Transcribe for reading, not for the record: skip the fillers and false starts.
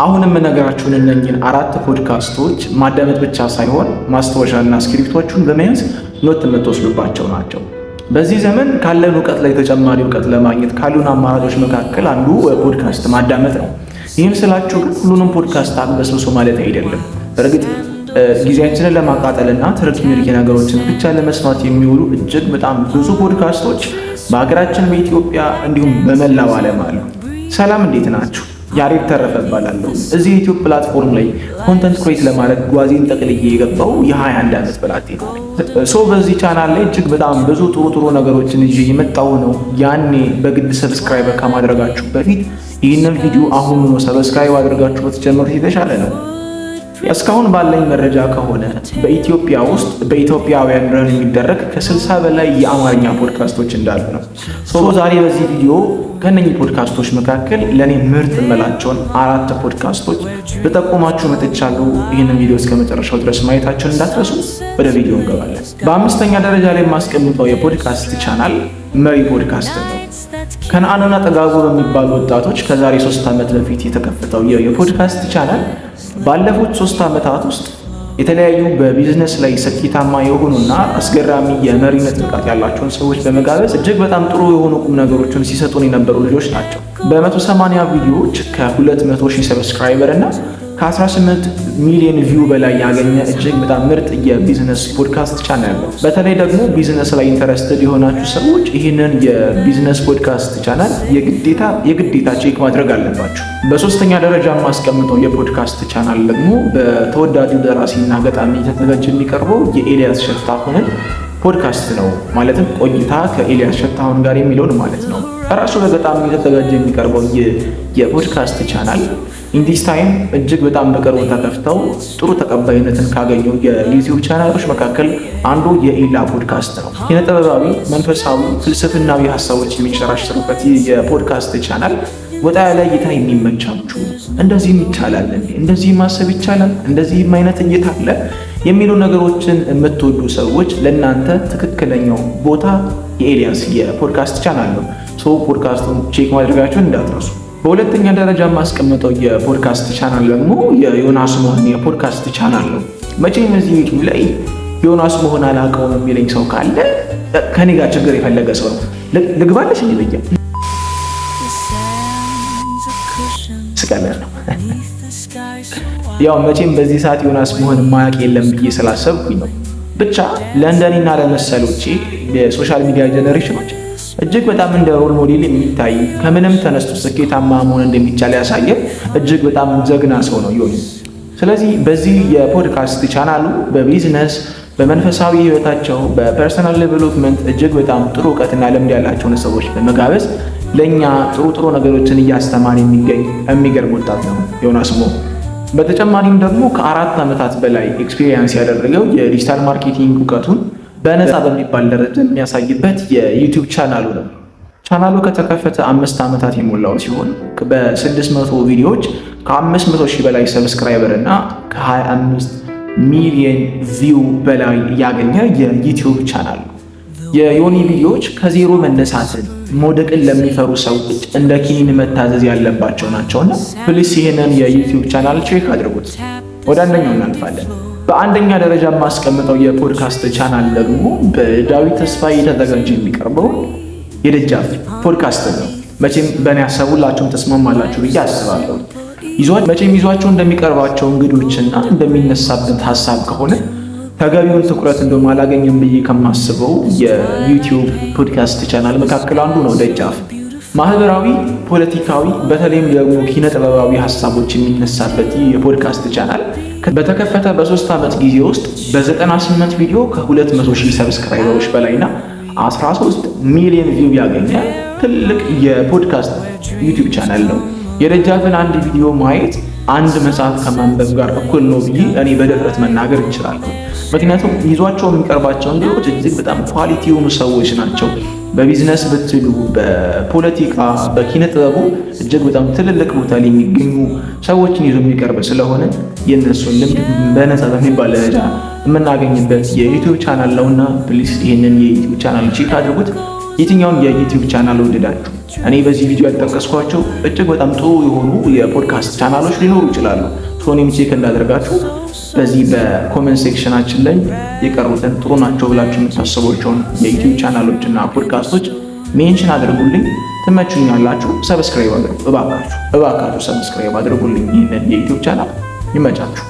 አሁንም ነገራችሁን እነኝን 4 ፖድካስቶች ማዳመጥ ብቻ ሳይሆን ማስታወሻና ስክሪፕቶቹን በመያዝ ኖት የምትወስዱባቸው ናቸው። በዚህ ዘመን ካለን እውቀት ላይ ተጨማሪ እውቀት ለማግኘት ካሉን አማራጮች መካከል አንዱ ፖድካስት ማዳመጥ ነው። ይህም ስላችሁ ግን ሁሉንም ፖድካስት አግበስብሶ ማለት አይደለም። በእርግጥ ጊዜያችንን ለማቃጠልና ትርኪ ነገሮችን ብቻ ለመስማት የሚውሉ እጅግ በጣም ብዙ ፖድካስቶች በሀገራችን በኢትዮጵያ እንዲሁም በመላው ዓለም አሉ። ሰላም፣ እንዴት ናችሁ? ያሬድ ተረፈ እባላለሁ። እዚህ ዩቲዩብ ፕላትፎርም ላይ ኮንተንት ክሬት ለማድረግ ጓዜን ጠቅልዬ የገባው የ21 ዓመት ብላቴና ነኝ። በዚህ ቻናል ላይ እጅግ በጣም ብዙ ጥሩ ነገሮችን ይዤ የመጣው ነው። ያኔ በግድ ሰብስክራይብ ከማድረጋችሁ በፊት ይህንን ቪዲዮ አሁኑኑ ሰብስክራይብ አድርጋችሁ ብትጀምሩት የተሻለ ነው። እስካሁን ባለኝ መረጃ ከሆነ በኢትዮጵያ ውስጥ በኢትዮጵያውያን ረን የሚደረግ ከ60 በላይ የአማርኛ ፖድካስቶች እንዳሉ ነው። ዛሬ በዚህ ቪዲዮ ከነኚህ ፖድካስቶች መካከል ለኔ ምርጥ እምላቸውን 4 ፖድካስቶች በጠቆማችሁ መጥቻለሁ። ይህንን ቪዲዮ እስከ መጨረሻው ድረስ ማየታችሁን እንዳትረሱ። ወደ ቪዲዮ እንገባለን። በአምስተኛ ደረጃ ላይ የማስቀምጠው የፖድካስት ቻናል መሪ ፖድካስት ነው። ከነአንና ጠጋቡ በሚባሉ ወጣቶች ከዛሬ 3 ዓመት በፊት የተከፈተው የፖድካስት ቻናል ባለፉት 3 ዓመታት ውስጥ የተለያዩ በቢዝነስ ላይ ስኬታማ የሆኑና አስገራሚ የመሪነት ብቃት ያላቸውን ሰዎች በመጋበዝ እጅግ በጣም ጥሩ የሆኑ ቁም ነገሮችን ሲሰጡን የነበሩ ልጆች ናቸው። በ180 ቪዲዮዎች ከ200,000 ሰብስክራይበር እና ከ18 ሚሊዮን ቪው በላይ ያገኘ እጅግ በጣም ምርጥ የቢዝነስ ፖድካስት ቻናል ነው። በተለይ ደግሞ ቢዝነስ ላይ ኢንተረስትድ የሆናችሁ ሰዎች ይህንን የቢዝነስ ፖድካስት ቻናል የግዴታ ቼክ ማድረግ አለባችሁ። በሶስተኛ ደረጃ የማስቀምጠው የፖድካስት ቻናል ደግሞ በተወዳጁ ደራሲና ገጣሚ እየተዘጋጀ የሚቀርበው የኤልያስ ሸታሁንን ፖድካስት ነው። ማለትም ቆይታ ከኤልያስ ሸታሁን ጋር የሚለውን ማለት ነው። ራሱ በገጣሚ እየተዘጋጀ የሚቀርበው የፖድካስት ቻናል ኢንዲስ ታይም እጅግ በጣም በቅርቡ ተከፍተው ጥሩ ተቀባይነትን ካገኙ የዩቲዩብ ቻናሎች መካከል አንዱ የኢላ ፖድካስት ነው። ኪነጥበባዊ፣ መንፈሳዊ፣ ፍልስፍናዊ ሀሳቦች የሚንሸራሸሩበት የፖድካስት ቻናል ወጣ ያለ እይታ የሚመቻችሁ እንደዚህም ይቻላል፣ እንደዚህ ማሰብ ይቻላል፣ እንደዚህም አይነት እይታ አለ የሚሉ ነገሮችን የምትወዱ ሰዎች ለእናንተ ትክክለኛው ቦታ የኤልያስ የፖድካስት ቻናል ነው። ፖድካስቱን ቼክ ማድረጋችሁን እንዳትረሱ። በሁለተኛ ደረጃ የማስቀምጠው የፖድካስት ቻናል ደግሞ የዮናስ መሆን የፖድካስት ቻናል ነው። መቼም እዚህ ዩቲዩብ ላይ ዮናስ መሆን አላውቀውም የሚለኝ ሰው ካለ ከኔ ጋር ችግር የፈለገ ሰው ነው። ልግባለሽ እንዴ ብዬ ስቀለር ነው። ያው መቼም በዚህ ሰዓት ዮናስ መሆን ማያውቅ የለም ብዬ ስላሰብኩኝ ነው። ብቻ ለእንደኔና ለመሰሎቼ የሶሻል ሚዲያ ጀነሬሽኖች እጅግ በጣም እንደ ሮል ሞዴል የሚታይ ከምንም ተነስቶ ስኬታማ መሆን እንደሚቻል ያሳየ እጅግ በጣም ጀግና ሰው ነው ዮኒ። ስለዚህ በዚህ የፖድካስት ቻናሉ በቢዝነስ በመንፈሳዊ ህይወታቸው በፐርሰናል ዴቨሎፕመንት እጅግ በጣም ጥሩ እውቀትና ልምድ ያላቸውን ሰዎች በመጋበዝ ለኛ ጥሩ ነገሮችን እያስተማረ የሚገኝ የሚገርም ወጣት ነው ዮናስ ሞ። በተጨማሪም ደግሞ ከ4 ዓመታት በላይ ኤክስፒሪየንስ ያደረገው የዲጂታል ማርኬቲንግ እውቀቱን በነፃ በሚባል ደረጃ የሚያሳይበት የዩቲዩብ ቻናሉ ነው። ቻናሉ ከተከፈተ 5 ዓመታት የሞላው ሲሆን በ600 ቪዲዮዎች ከ500,000 በላይ ሰብስክራይበር እና ከ25 ሚሊዮን ቪው በላይ ያገኘ የዩቲዩብ ቻናል ነው። የዮኒ ቪዲዮዎች ከዜሮ መነሳትን መውደቅን ለሚፈሩ ሰዎች እንደ ኪኒን መታዘዝ ያለባቸው ናቸውና ፕሊስ ይህንን የዩቲዩብ ቻናል ቼክ አድርጉት። ወደ አንደኛው እናልፋለን። በአንደኛ ደረጃ የማስቀምጠው የፖድካስት ቻናል ደግሞ በዳዊት ተስፋዬ የተዘጋጀ የሚቀርበው የደጃፍ ፖድካስት ነው። መቼም በእኔ ሀሳብ ሁላችሁም ተስማማላችሁ ብዬ አስባለሁ። ይዟቸው እንደሚቀርባቸው እንግዶችና እንደሚነሳበት ሀሳብ ከሆነ ተገቢውን ትኩረት እንደውም አላገኘም ብዬ ከማስበው የዩቲዩብ ፖድካስት ቻናል መካከል አንዱ ነው ደጃፍ። ማህበራዊ፣ ፖለቲካዊ በተለይም ደግሞ ኪነ ጥበባዊ ሀሳቦች የሚነሳበት የፖድካስት ቻናል በተከፈተ በ3 ዓመት ጊዜ ውስጥ በ98 ቪዲዮ ከ200,000 ሰብስክራይበሮች በላይና 13 ሚሊዮን ቪው ያገኘ ትልቅ የፖድካስት ዩቲዩብ ቻናል ነው። የደጃፍን አንድ ቪዲዮ ማየት አንድ መጽሐፍ ከማንበብ ጋር እኩል ነው ብዬ እኔ በድፍረት መናገር እንችላለሁ። ምክንያቱም ይዟቸው የሚቀርባቸው እንግዶች እጅግ በጣም ኳሊቲ የሆኑ ሰዎች ናቸው። በቢዝነስ ብትሉ፣ በፖለቲካ፣ በኪነ ጥበቡ እጅግ በጣም ትልልቅ ቦታ ላይ የሚገኙ ሰዎችን ይዞ የሚቀርብ ስለሆነ የእነሱን ልምድ በነፃ በሚባል ደረጃ የምናገኝበት የዩቲዩብ ቻናል ነውና ፕሊስ ይህንን የዩቲዩብ ቻናል ቼክ አድርጉት። የትኛውን የዩቲዩብ ቻናል ወደዳችሁ? እኔ በዚህ ቪዲዮ ያልጠቀስኳቸው እጅግ በጣም ጥሩ የሆኑ የፖድካስት ቻናሎች ሊኖሩ ይችላሉ። እኔም ቼክ እንዳደርጋችሁ በዚህ በኮሜንት ሴክሽናችን ላይ የቀሩትን ጥሩ ናቸው ብላችሁ የምታስቧቸውን የዩቲዩብ ቻናሎችና ፖድካስቶች ሜንሽን አድርጉልኝ። ትመቹኛላችሁ። ሰብስክራይብ አድርጉ እባካችሁ ሰብስክራይብ አድርጉልኝ ይህንን የዩቲዩብ ቻናል። ይመቻችሁ።